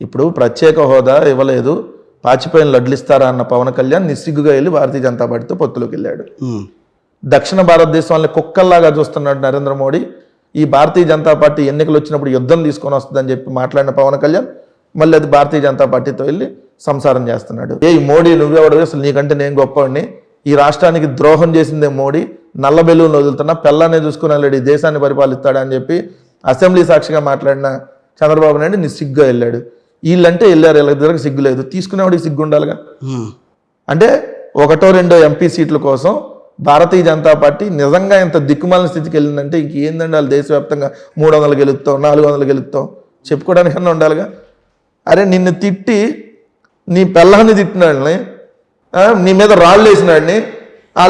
ఇప్పుడు ప్రత్యేక హోదా ఇవ్వలేదు, పాచిపోయిన లడ్లు ఇస్తారా అన్న పవన్ కళ్యాణ్ నిస్సిగ్గుగా వెళ్ళి భారతీయ జనతా పార్టీతో పొత్తులోకి వెళ్ళాడు. దక్షిణ భారతదేశం వాళ్ళని కుక్కల్లాగా చూస్తున్నాడు నరేంద్ర మోడీ. ఈ భారతీయ జనతా పార్టీ ఎన్నికలు వచ్చినప్పుడు యుద్ధం తీసుకొని వస్తుందని చెప్పి మాట్లాడిన పవన్ కళ్యాణ్ మళ్ళీ అది భారతీయ జనతా పార్టీతో వెళ్ళి సంసారం చేస్తున్నాడు. ఈ మోడీ నువ్వెవడు, అసలు నీకంటే నేను గొప్పవాడిని, ఈ రాష్ట్రానికి ద్రోహం చేసిందే మోడీ, నల్ల బెలూన్లు వదులుతున్నా, పెళ్ళాన్ని చూసుకుని వెళ్ళాడు, ఈ దేశాన్ని పరిపాలిస్తాడా అని చెప్పి అసెంబ్లీ సాక్షిగా మాట్లాడిన చంద్రబాబు నాయుడు నిస్సిగ్గుగా వెళ్ళాడు. వీళ్ళంటే వెళ్ళారు, వీళ్ళ దగ్గర సిగ్గు లేదు, తీసుకునేవాడికి సిగ్గు ఉండాలిగా. అంటే ఒకటో రెండో ఎంపీ సీట్ల కోసం భారతీయ జనతా పార్టీ నిజంగా ఇంత దిక్కుమాలిన స్థితికి వెళ్ళిందంటే ఇంకేందండి, వాళ్ళు దేశవ్యాప్తంగా 300 గెలుస్తాం 400 గెలుస్తాం చెప్పుకోవడానికన్నా ఉండాలిగా. అరే నిన్ను తిట్టి నీ పెళ్ళాన్ని తిట్టినాడిని, నీ మీద రాళ్ళు వేసినాడిని,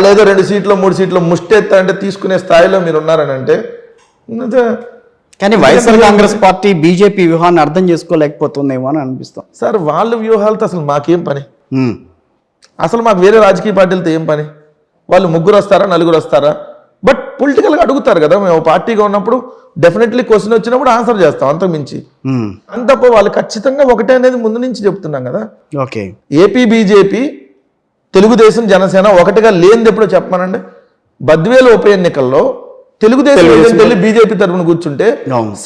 లేదో 2 సీట్లు 3 సీట్లు ముష్టెత్తా అంటే తీసుకునే స్థాయిలో మీరు ఉన్నారని అంటే, కానీ వైఎస్ఆర్ కాంగ్రెస్ పార్టీ బీజేపీ వ్యూహాన్ని అర్థం చేసుకోలేకపోతుందేమో అని అనిపిస్తాం. సార్ వాళ్ళ వ్యూహాలతో అసలు మాకేం పని, అసలు మాకు వేరే రాజకీయ పార్టీలతో ఏం పని? వాళ్ళు 3 వస్తారా 4 వస్తారా, బట్ పొలిటికల్గా అడుగుతారు కదా. మేము పార్టీగా ఉన్నప్పుడు డెఫినెట్లీ క్వశ్చన్ వచ్చినప్పుడు ఆన్సర్ చేస్తాం, అంతకు మించి అంతపో వాళ్ళు ఖచ్చితంగా ఒకటే అనేది ముందు నుంచి చెప్తున్నాం కదా. Okay, AP BJP Telugu Desam Janasena ఒకటిగా లేనిది ఎప్పుడో చెప్పమనండి. బద్వేలు ఉప ఎన్నికల్లో తెలుగుదేశం వెళ్ళి బీజేపీ తరఫున కూర్చుంటే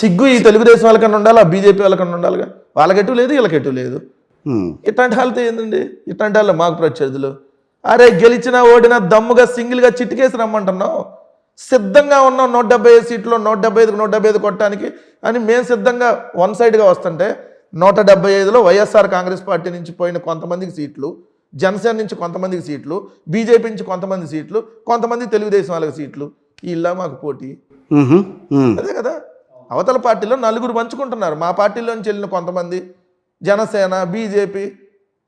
సిగ్గు ఈ తెలుగుదేశం వాళ్ళకన్నా ఉండాలి, ఆ బీజేపీ వాళ్ళకన్నా ఉండాలిగా. వాళ్ళకెటు లేదు, వీళ్ళకెటు లేదు. ఇట్లాంటి వాళ్ళతో ఏందండి, ఇట్లాంటి వాళ్ళు మాకు ప్రత్యర్థులు. అరే గెలిచినా ఓడినా దమ్ముగా సింగిల్గా చిటికేసి రమ్మంటున్నాం, సిద్ధంగా ఉన్నాం 175 సీట్లు 175 కొట్టడానికి అని మేము సిద్ధంగా వన్ సైడ్గా వస్తుంటే 175లో వైఎస్ఆర్ కాంగ్రెస్ పార్టీ నుంచి పోయిన కొంతమందికి సీట్లు, జనసేన నుంచి కొంతమందికి సీట్లు, బీజేపీ నుంచి కొంతమంది సీట్లు, కొంతమంది తెలుగుదేశం వాళ్ళకి సీట్లు. ఇలా మాకు పోటీ అదే కదా. అవతల పార్టీలో 4 పంచుకుంటున్నారు, మా పార్టీలోంచి వెళ్ళిన కొంతమంది జనసేన బీజేపీ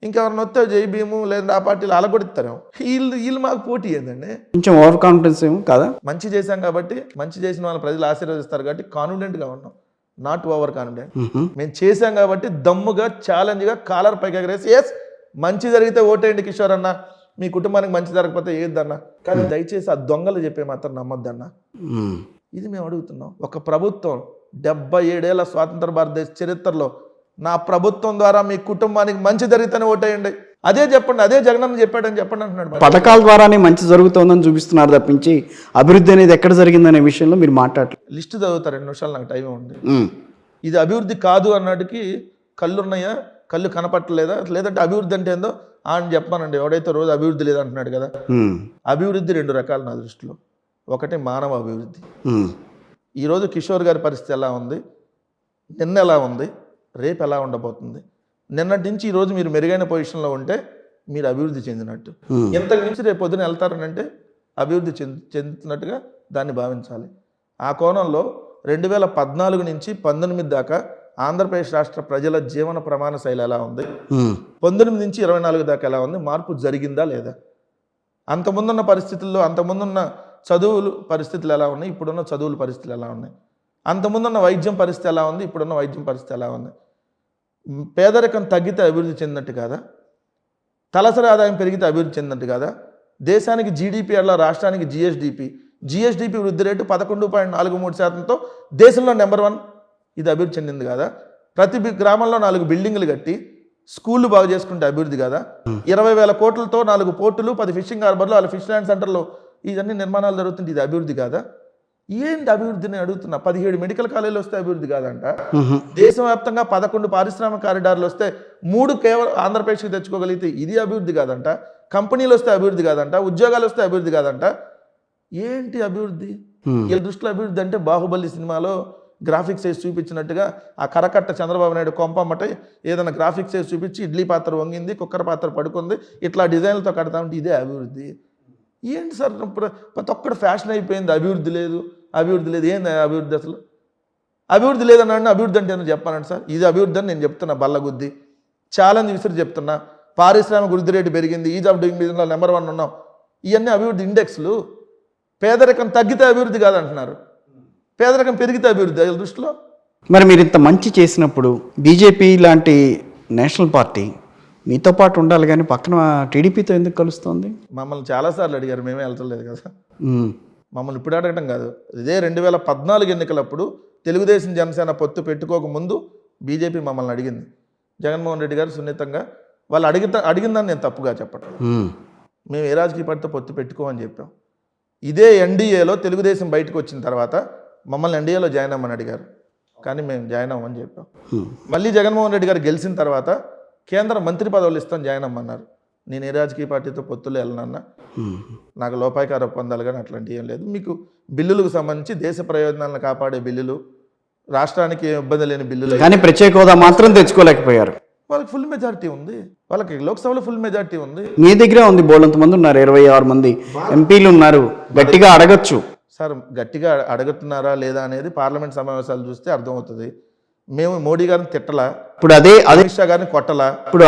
ఇంకెవరిని వస్తే జై భీము లేదంటే ఆ పార్టీలు అలగొడతారేమో. వీళ్ళు మాకు పోటీ ఏందండి, కొంచెం ఓవర్ కాన్ఫిడెన్స్ ఏమో కదా. మంచి చేశాం కాబట్టి, మంచి చేసిన వాళ్ళని ప్రజలు ఆశీర్వదిస్తారు కాబట్టి కాన్ఫిడెంట్గా ఉన్నాం, నాట్ ఓవర్ కాన్ఫిడెంట్. మేము చేశాం కాబట్టి దమ్ముగా ఛాలెంజ్గా కాలర్ పైకి ఎగరేసి ఎస్ మంచి జరిగితే ఓటేయండి కిషోర్ అన్న, మీ కుటుంబానికి మంచి జరగకపోతే ఏదన్నా, కానీ దయచేసి ఆ దొంగలు చెప్పే మాత్రం నమ్మొద్దన్నా. ఇది మేము అడుగుతున్నాం. ఒక ప్రభుత్వం 77 ఏళ్ల స్వాతంత్ర భారతదేశ చరిత్రలో నా ప్రభుత్వం ద్వారా మీ కుటుంబానికి మంచి జరిగితేనే ఓటేయండి, అదే చెప్పండి, అదే జగనన్న చెప్పాడని చెప్పండి అంటున్నాడు. పథకాల ద్వారానే మంచి జరుగుతుందని చూపిస్తున్నారు తప్పించి అభివృద్ధి అనేది ఎక్కడ జరిగిందనే విషయంలో మీరు మాట్లాడలేదు. లిస్ట్ చదువుతారు 2 నిమిషాలు, నాకు టైం ఉంది. ఇది అభివృద్ధి కాదు అన్నటికి కళ్ళు ఉన్నాయా, కళ్ళు కనపట్టలేదా, లేదంటే అభివృద్ధి అంటే ఏందో అని చెప్పానండి. ఎవడైతే రోజు అభివృద్ధి లేదంటున్నాడు కదా. అభివృద్ధి 2 రకాలు నా దృష్టిలో. ఒకటి మానవ అభివృద్ధి. ఈరోజు కిషోర్ గారి పరిస్థితి ఎలా ఉంది, నిన్న ఎలా ఉంది, రేపు ఎలా ఉండబోతుంది. నిన్నటి నుంచి ఈరోజు మీరు మెరుగైన పొజిషన్లో ఉంటే మీరు అభివృద్ధి చెందినట్టు. ఇంతకు మించి రేపు పొద్దున వెళ్తారనంటే అభివృద్ధి చెందుతున్నట్టుగా దాన్ని భావించాలి. ఆ కోణంలో 2014 నుంచి 19 దాకా ఆంధ్రప్రదేశ్ రాష్ట్ర ప్రజల జీవన ప్రమాణ శైలి ఎలా ఉంది, 19 నుంచి 24 దాకా ఎలా ఉంది, మార్పు జరిగిందా లేదా, అంతకుముందున్న పరిస్థితుల్లో అంతకుముందున్న చదువులు పరిస్థితులు ఎలా ఉన్నాయి, ఇప్పుడున్న చదువుల పరిస్థితులు ఎలా ఉన్నాయి, అంతకుముందున్న వైద్యం పరిస్థితి ఎలా ఉంది, ఇప్పుడున్న వైద్యం పరిస్థితి ఎలా ఉంది, పేదరికం తగ్గితే అభివృద్ధి చెందినట్టు కాదా, తలసరి ఆదాయం పెరిగితే అభివృద్ధి చెందినట్టు కాదా, దేశానికి జీడిపి అలా రాష్ట్రానికి జిఎస్డిపి వృద్ధి రేటు 11.43%తో దేశంలో నెంబర్ 1, ఇది అభివృద్ధి చెందింది కాదా, ప్రతి గ్రామంలో 4 బిల్డింగులు కట్టి స్కూళ్ళు బాగు చేసుకుంటే అభివృద్ధి కాదా, 20,000 కోట్లతో 4 పోర్టులు 10 ఫిషింగ్ హార్బర్లు 6 ఫిష్ ల్యాండ్ సెంటర్లో ఇవన్నీ నిర్మాణాలు జరుగుతుంటే ఇది అభివృద్ధి కాదా? ఏంటి అభివృద్ధిని అడుగుతున్నా. 17 మెడికల్ కాలేజీలు వస్తే అభివృద్ధి కాదంట. దేశవ్యాప్తంగా 11 పారిశ్రామిక కారిడార్లు వస్తే 3 కేవలం ఆంధ్రప్రదేశ్కి తెచ్చుకోగలిగితే ఇది అభివృద్ధి కాదంట. కంపెనీలు వస్తే అభివృద్ధి కాదంట, ఉద్యోగాలు వస్తే అభివృద్ధి కాదంట. ఏంటి అభివృద్ధి? వీళ్ళ దృష్టిలో అభివృద్ధి అంటే బాహుబలి సినిమాలో గ్రాఫిక్స్ వేసి చూపించినట్టుగా ఆ కరకట్ట చంద్రబాబు నాయుడు కొంపమ్మటే ఏదైనా గ్రాఫిక్స్ వేసి చూపించి ఇడ్లీ పాత్ర వంగింది, కుక్కర్ పాత్ర పడుకుంది, ఇట్లా డిజైన్లతో కడతా ఉంటే ఇదే అభివృద్ధి. ఏంటి సార్ ప్రతి ఒక్కటి ఫ్యాషన్ అయిపోయింది, అభివృద్ధి లేదు అభివృద్ధి లేదు. ఏంది అభివృద్ధి? అసలు అభివృద్ధి లేదన్నాడు. అభివృద్ధి అంటే ఏమో చెప్పానండి సార్. ఇది అభివృద్ధి అని నేను చెప్తున్నా, బల్లగుద్ది ఛాలెంజ్ విసిరి చెప్తున్నా. పారిశ్రామిక వృద్ధి రేటు పెరిగింది, ఈజ్ ఆఫ్ డూయింగ్ బిజినెస్లో నెంబర్ 1 ఉన్నాం. ఇవన్నీ అభివృద్ధి ఇండెక్స్లు. పేదరికం తగ్గితే అభివృద్ధి కాదంటున్నారు, పేదరికం పెరిగితే అభివృద్ధి వీళ్ళ దృష్టిలో. మరి మీరు ఇంత మంచి చేసినప్పుడు బీజేపీ లాంటి నేషనల్ పార్టీ మీతో పాటు ఉండాలి, కానీ పక్కన టీడీపీతో ఎందుకు కలుస్తుంది? మమ్మల్ని చాలాసార్లు అడిగారు, మేమే వెళ్తలేదు కదా. మమ్మల్ని ఇప్పుడు అడగటం కాదు. ఇదే 2014 ఎన్నికలప్పుడు తెలుగుదేశం జనసేన పొత్తు పెట్టుకోక ముందు బీజేపీ మమ్మల్ని అడిగింది, జగన్మోహన్ రెడ్డి గారు సున్నితంగా వాళ్ళు అడిగిందని నేను తప్పుగా చెప్పటం. మేము ఏ రాజకీయ పార్టీతో పొత్తు పెట్టుకోమని చెప్పాం. ఇదే ఎన్డీఏలో తెలుగుదేశం బయటకు వచ్చిన తర్వాత మమ్మల్ని ఎన్డీఏలో జాయిన్ అవ్వమని అడిగారు, కానీ మేము జాయిన్ అవ్వమని చెప్పాం. మళ్ళీ జగన్మోహన్ రెడ్డి గారు గెలిచిన తర్వాత కేంద్ర మంత్రి పదవులు ఇస్తాం జాయిన్ అమ్మన్నారు. నేను ఏ రాజకీయ పార్టీతో పొత్తులు వెళ్ళనన్నా, నాకు లోపాయకార ఒప్పందాలు కానీ అట్లాంటివి ఏం లేదు. మీకు బిల్లులకు సంబంధించి దేశ ప్రయోజనాలను కాపాడే బిల్లులు, రాష్ట్రానికి ఇబ్బంది లేని బిల్లులు, కానీ ప్రత్యేక హోదా మాత్రం తెచ్చుకోలేకపోయారు. వాళ్ళకి ఫుల్ మెజారిటీ ఉంది, వాళ్ళకి లోక్సభలో ఫుల్ మెజారిటీ ఉంది. మీ దగ్గరే ఉంది, బోలంత మంది ఉన్నారు, 26 మంది ఎంపీలు ఉన్నారు, గట్టిగా అడగచ్చు. సార్ గట్టిగా అడుగుతున్నారా లేదా అనేది పార్లమెంట్ సమావేశాలు చూస్తే అర్థమవుతుంది. మేము మోడీ గారిని తిట్టలా, ఇప్పుడు అదే అమిత్ షా గారిని కొట్టలా, ఇప్పుడు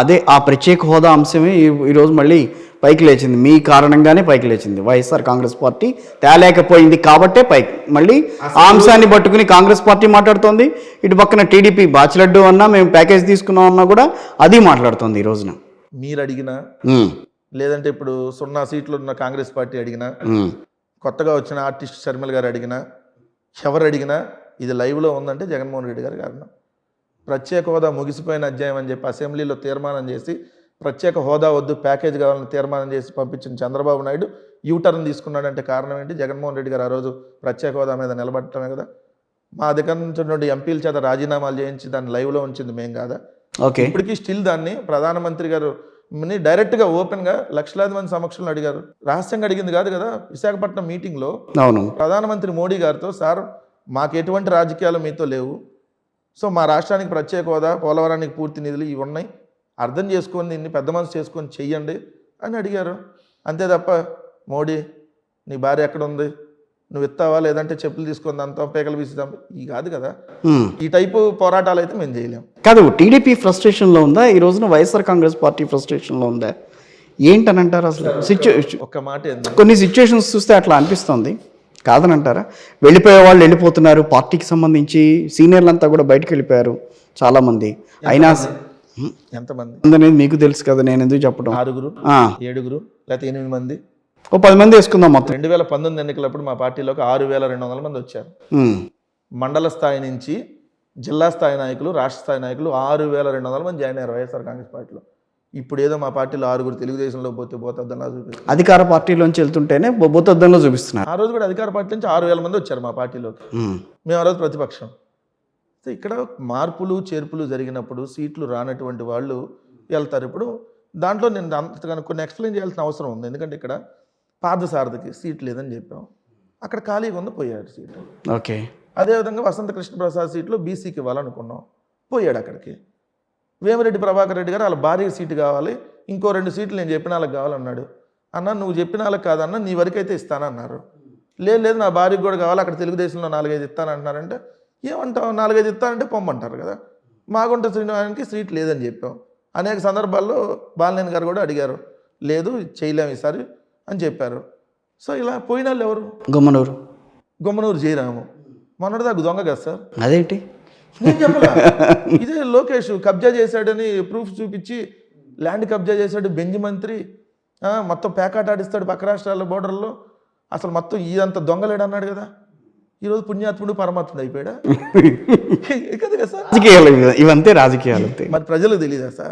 అదే ఆ ప్రత్యేక హోదా అంశమే ఈరోజు మళ్ళీ పైకి లేచింది. మీ కారణంగానే పైకి లేచింది. వైఎస్ఆర్ కాంగ్రెస్ పార్టీ తేలేకపోయింది కాబట్టే పైకి మళ్ళీ ఆ అంశాన్ని పట్టుకుని కాంగ్రెస్ పార్టీ మాట్లాడుతోంది. ఇటు పక్కన టీడీపీ బాచిలడ్డు అన్నా, మేము ప్యాకేజ్ తీసుకున్నాం అన్నా కూడా అది మాట్లాడుతుంది ఈ రోజున. మీరు అడిగినా లేదంటే ఇప్పుడు 0 సీట్లు ఉన్న కాంగ్రెస్ పార్టీ అడిగినా, కొత్తగా వచ్చిన ఆర్టిస్ట్ శర్మిల గారు అడిగినా, ఎవరు అడిగినా ఇది లైవ్లో ఉందంటే జగన్మోహన్ రెడ్డి గారి కారణం. ప్రత్యేక హోదా ముగిసిపోయిన అధ్యాయం అని చెప్పి అసెంబ్లీలో తీర్మానం చేసి ప్రత్యేక హోదా వద్దు ప్యాకేజ్ కావాలని తీర్మానం చేసి పంపించిన చంద్రబాబు నాయుడు యూటర్న్ తీసుకున్నాడంటే కారణం ఏంటి? జగన్మోహన్ రెడ్డి గారు ఆ రోజు ప్రత్యేక హోదా మీద నిలబడటమే కదా. మా దగ్గర నుంచి ఎంపీల చేత రాజీనామాలు చేయించి దాన్ని లైవ్లో ఉంచింది మేం కాదా? ఓకే, ఇప్పటికీ స్టిల్ దాన్ని ప్రధానమంత్రి గారు డైరెక్ట్గా ఓపెన్గా లక్షలాది మంది సమక్షంలో అడిగారు. రహస్యంగా అడిగింది కాదు కదా. విశాఖపట్నం మీటింగ్లో అవును, ప్రధానమంత్రి మోడీ గారితో, సార్ మాకు ఎటువంటి రాజకీయాలు మీతో లేవు, సో మా రాష్ట్రానికి ప్రత్యేక హోదా, పోలవరానికి పూర్తి నిధులు ఇవి ఉన్నాయి, అర్థం చేసుకొని దీన్ని పెద్ద మనసు చేసుకొని చెయ్యండి అని అడిగారు. అంతే తప్ప మోడీ నీ భార్య ఎక్కడ ఉంది, నువ్వు ఇస్తావా లేదంటే చెప్పులు తీసుకొని అంతా పేకలు వీసిదాం ఈ కాదు కదా. ఈ టైపు పోరాటాలు అయితే మేము చేయలేం. కాదు, టీడీపీ ఫ్రస్ట్రేషన్లో ఉందా ఈ రోజున? వైఎస్ఆర్ కాంగ్రెస్ పార్టీ ఫ్రస్ట్రేషన్లో ఉందా? ఏంటని అంటారు అసలు? ఒక్క మాట కొన్ని సిచ్యువేషన్స్ చూస్తే అట్లా అనిపిస్తుంది, కాదని అంటారా? వెళ్ళిపోయే వాళ్ళు వెళ్ళిపోతున్నారు, పార్టీకి సంబంధించి సీనియర్లంతా కూడా బయటకు వెళ్ళిపోయారు చాలామంది. అయినా ఎంతమంది అనేది మీకు తెలుసు కదా, నేను ఎందుకు చెప్పడం. 6 7 లేకపోతే 8 మంది, ఓ 10 మంది వేసుకుందాం మొత్తం. 2019 ఎన్నికలప్పుడు మా పార్టీలోకి 6200 మంది వచ్చారు. మండల స్థాయి నుంచి జిల్లా స్థాయి నాయకులు, రాష్ట్ర స్థాయి నాయకులు 6200 మంది జాయిన్ అయ్యారు వైఎస్ఆర్ కాంగ్రెస్ పార్టీలో. ఇప్పుడు ఏదో మా పార్టీలో 6 తెలుగుదేశంలో పోతొద్దంలా చూపిస్తారు. అధికార పార్టీలోంచి వెళ్తుంటేనే పోతొద్దంలో చూపిస్తున్నారు. ఆ రోజు కూడా అధికార పార్టీ నుంచి 6000 మంది వచ్చారు మా పార్టీలోకి. మేము ఆ రోజు ప్రతిపక్షం. సో ఇక్కడ మార్పులు చేర్పులు జరిగినప్పుడు సీట్లు రానటువంటి వాళ్ళు వెళ్తారు. ఇప్పుడు దాంట్లో నేను అంతగానో కొన్ని ఎక్స్ప్లెయిన్ చేయాల్సిన అవసరం ఉంది. ఎందుకంటే ఇక్కడ పార్థసారథికి సీట్ లేదని చెప్పాం, అక్కడ ఖాళీగా ఉంది, పోయాడు సీటు. ఓకే, అదేవిధంగా వసంత కృష్ణప్రసాద్ సీట్లో బీసీకి ఇవ్వాలనుకున్నాం, పోయాడు అక్కడికి. వేమిరెడ్డి ప్రభాకర్ రెడ్డి గారు వాళ్ళ భార్యకి సీటు కావాలి, ఇంకో 2 సీట్లు నేను చెప్పిన వాళ్ళకి కావాలన్నాడు. అన్న నువ్వు చెప్పిన వాళ్ళకి కాదన్న, నీ వరకైతే ఇస్తానన్నారు. లేదు నా భార్యకి కూడా కావాలి, అక్కడ తెలుగుదేశంలో 4-5 ఇస్తానంటున్నారంటే ఏమంటావు, 4-5 ఇస్తానంటే పొమ్మంటారు కదా. మాగుంట శ్రీనివాసానికి సీట్ లేదని చెప్పాం. అనేక సందర్భాల్లో బాలినేని గారు కూడా అడిగారు, లేదు చేయలేము ఈసారి అని చెప్పారు. సో ఇలా పోయిన వాళ్ళు ఎవరు? గుమ్మనూరు జయరాము మొన్నటిదాకా దొంగ కదా సార్. అదేంటి నేను చెప్పలా, ఇదే లోకేష్ కబ్జా చేశాడని ప్రూఫ్ చూపించి ల్యాండ్ కబ్జా చేశాడు, బెంజ్ మంత్రి మొత్తం పేకాట ఆడిస్తాడు పక్క రాష్ట్రాల బోర్డర్లో, అసలు మొత్తం ఇదంతా దొంగలేడు అన్నాడు కదా. ఈరోజు పుణ్యాత్ముడు పరమాత్ముడు అయిపోయాడా? కదా సార్, రాజకీయాలు ఇవంతే, రాజకీయాలు. మరి ప్రజలకు తెలియదా సార్?